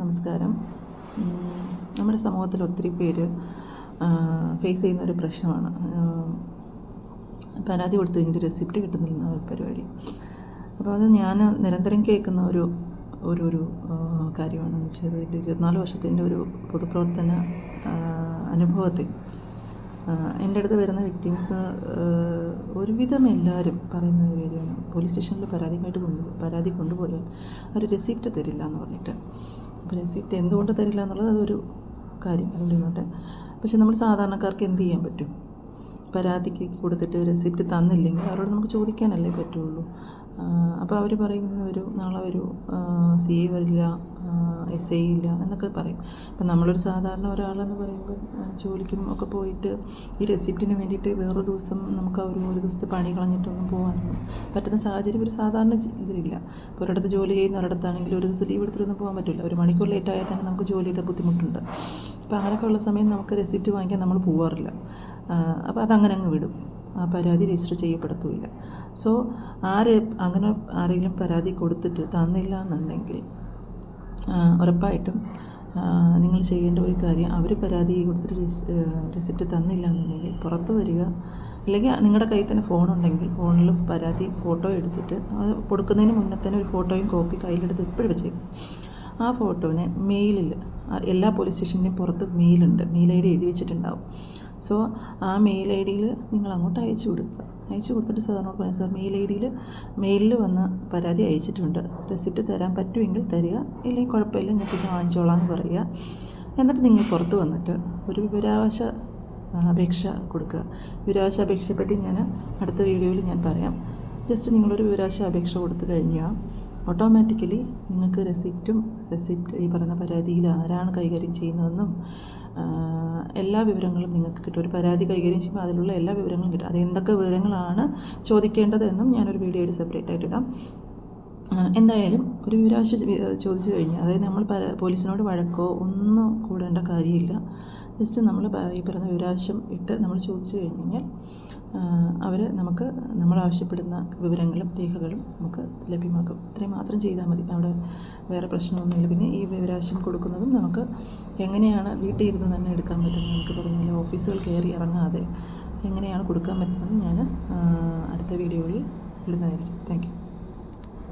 നമസ്കാരം. നമ്മുടെ സമൂഹത്തിൽ ഒത്തിരി പേര് ഫേസ് ചെയ്യുന്ന ഒരു പ്രശ്നമാണ് പരാതി കൊടുത്തു കഴിഞ്ഞിട്ട് റെസിപ്റ്റ് കിട്ടുന്നില്ല ഒരു പരിപാടി. അപ്പോൾ അത് ഞാൻ നിരന്തരം കേൾക്കുന്ന ഒരു ഒരു ഒരു കാര്യമാണെന്ന് വെച്ചാൽ 24 വർഷത്തിൻ്റെ ഒരു പൊതുപ്രവർത്തന അനുഭവത്തിൽ എൻ്റെ അടുത്ത് വരുന്ന വിക്ടിംസ് ഒരുവിധം എല്ലാവരും പറയുന്ന ഒരു കാര്യമാണ്, പോലീസ് സ്റ്റേഷനിൽ പരാതി കൊണ്ടുപോയാൽ അവർ റെസിപ്റ്റ് തരില്ല എന്ന് പറഞ്ഞിട്ട്. അപ്പോൾ റെസിപ്റ്റ് എന്തുകൊണ്ട് തരില്ല എന്നുള്ളത് അതൊരു കാര്യം, അതുകൊണ്ടിരുന്നോട്ടെ. പക്ഷെ നമ്മൾ സാധാരണക്കാർക്ക് എന്ത് ചെയ്യാൻ പറ്റും? പരാതിക്ക് കൊടുത്തിട്ട് റെസിപ്റ്റ് തന്നില്ലെങ്കിൽ അവരോട് നമുക്ക് ചോദിക്കാനല്ലേ പറ്റുള്ളൂ. അപ്പോൾ അവർ പറയും നാളെ ഒരു CA വരില്ല, SA ഇല്ല എന്നൊക്കെ പറയും. അപ്പം നമ്മളൊരു സാധാരണ ഒരാളെന്ന് പറയുമ്പോൾ ജോലിക്കും ഒക്കെ പോയിട്ട് ഈ റെസിപ്റ്റിന് വേണ്ടിയിട്ട് വേറൊരു ദിവസം നമുക്ക് ഒരു ദിവസത്തെ പണി കളഞ്ഞിട്ടൊന്നും പോകാനൊന്നും പറ്റുന്ന സാഹചര്യം ഒരു സാധാരണ ഇതിലില്ല. ഇപ്പോൾ ഒരിടത്ത് ജോലി ചെയ്യുന്ന ഒരിടത്താണെങ്കിൽ ഒരു ദിവസം ലീവ് എടുത്തിട്ടൊന്നും പോകാൻ പറ്റില്ല. ഒരു മണിക്കൂർ ലേറ്റായാൽ തന്നെ നമുക്ക് ജോലിയുടെ ബുദ്ധിമുട്ടുണ്ട്. അപ്പോൾ അങ്ങനെയൊക്കെ ഉള്ള സമയം നമുക്ക് റെസിപ്റ്റ് വാങ്ങിക്കാൻ നമ്മൾ പോകാറില്ല. അപ്പോൾ അതങ്ങനെ അങ്ങ് വിടും, ആ പരാതി രജിസ്റ്റർ ചെയ്യപ്പെടത്തുമില്ല. സോ അങ്ങനെ ആരെങ്കിലും പരാതി കൊടുത്തിട്ട് തന്നില്ല എന്നുണ്ടെങ്കിൽ ഉറപ്പായിട്ടും നിങ്ങൾ ചെയ്യേണ്ട ഒരു കാര്യം, അവർ പരാതി കൊടുത്തിട്ട് റെസിപ്റ്റ് തന്നില്ല എന്നുണ്ടെങ്കിൽ പുറത്ത് വരിക, അല്ലെങ്കിൽ നിങ്ങളുടെ കയ്യിൽ തന്നെ ഫോണുണ്ടെങ്കിൽ ഫോണിൽ പരാതി ഫോട്ടോ എടുത്തിട്ട് അത് കൊടുക്കുന്നതിന് മുന്നേ തന്നെ ഒരു ഫോട്ടോയും കോപ്പി കയ്യിലെടുത്ത് എപ്പോഴും വെച്ചേക്കും. ആ ഫോട്ടോനെ മെയിലിൽ, എല്ലാ പോലീസ് സ്റ്റേഷൻ്റെയും പുറത്ത് മെയിലുണ്ട്, മെയിൽ ID എഴുതി വെച്ചിട്ടുണ്ടാവും. സോ ആ മെയിൽ IDയിൽ നിങ്ങൾ അങ്ങോട്ട് അയച്ചു കൊടുത്തിട്ട് സാറിനോട് പറയാം, സാർ മെയിലിൽ വന്ന് പരാതി അയച്ചിട്ടുണ്ട്, റെസിപ്റ്റ് തരാൻ പറ്റുമെങ്കിൽ തരിക, ഇല്ലെങ്കിൽ കുഴപ്പമില്ല, ഞാൻ പിന്നെ വാങ്ങിച്ചോളാം എന്ന് പറയുക. എന്നിട്ട് നിങ്ങൾ പുറത്ത് വന്നിട്ട് ഒരു വിവരാവകാശ അപേക്ഷ കൊടുക്കുക. വിവരാവകാശ അപേക്ഷയെപ്പറ്റി ഞാൻ അടുത്ത വീഡിയോയിൽ ഞാൻ പറയാം. ജസ്റ്റ് നിങ്ങളൊരു വിവരാവകാശ അപേക്ഷ കൊടുത്തു കഴിഞ്ഞാൽ ഓട്ടോമാറ്റിക്കലി നിങ്ങൾക്ക് റെസിപ്റ്റ് ഈ പറയുന്ന പരാതിയിൽ ആരാണ് കൈകാര്യം ചെയ്യുന്നതെന്നും എല്ലാ വിവരങ്ങളും നിങ്ങൾക്ക് കിട്ടും. ഒരു പരാതി കൈകാര്യം ചെയ്യുമ്പോൾ അതിലുള്ള എല്ലാ വിവരങ്ങളും കിട്ടും. അത് എന്തൊക്കെ വിവരങ്ങളാണ് ചോദിക്കേണ്ടതെന്നും ഞാനൊരു വീഡിയോയിൽ സെപ്പറേറ്റ് ആയിട്ടിടാം. എന്തായാലും ഒരു വിവരാവകാശം ചോദിച്ചു കഴിഞ്ഞാൽ, അതായത് നമ്മൾ പോലീസിനോട് വഴക്കോ ഒന്നും കൂടേണ്ട കാര്യമില്ല. ജസ്റ്റ് നമ്മൾ ഈ പറയുന്ന വിവരാവകാശം ഇട്ട് നമ്മൾ ചോദിച്ചു കഴിഞ്ഞാൽ അവർ നമ്മൾ ആവശ്യപ്പെടുന്ന വിവരങ്ങളും രേഖകളും നമുക്ക് ലഭ്യമാക്കും. ഇത്രയും മാത്രം ചെയ്താൽ മതി, അവിടെ വേറെ പ്രശ്നമൊന്നുമില്ല. പിന്നെ ഈ വിവരാവകാശം കൊടുക്കുന്നതും നമുക്ക് എങ്ങനെയാണ് വീട്ടിൽ ഇരുന്ന് തന്നെ എടുക്കാൻ പറ്റുന്നത്, നമുക്ക് പറഞ്ഞ പോലെ ഓഫീസുകൾ കയറി ഇറങ്ങാതെ എങ്ങനെയാണ് കൊടുക്കാൻ പറ്റുന്നത് ഞാൻ അടുത്ത വീഡിയോയിൽ ഇടുന്നതായിരിക്കും. Thank you.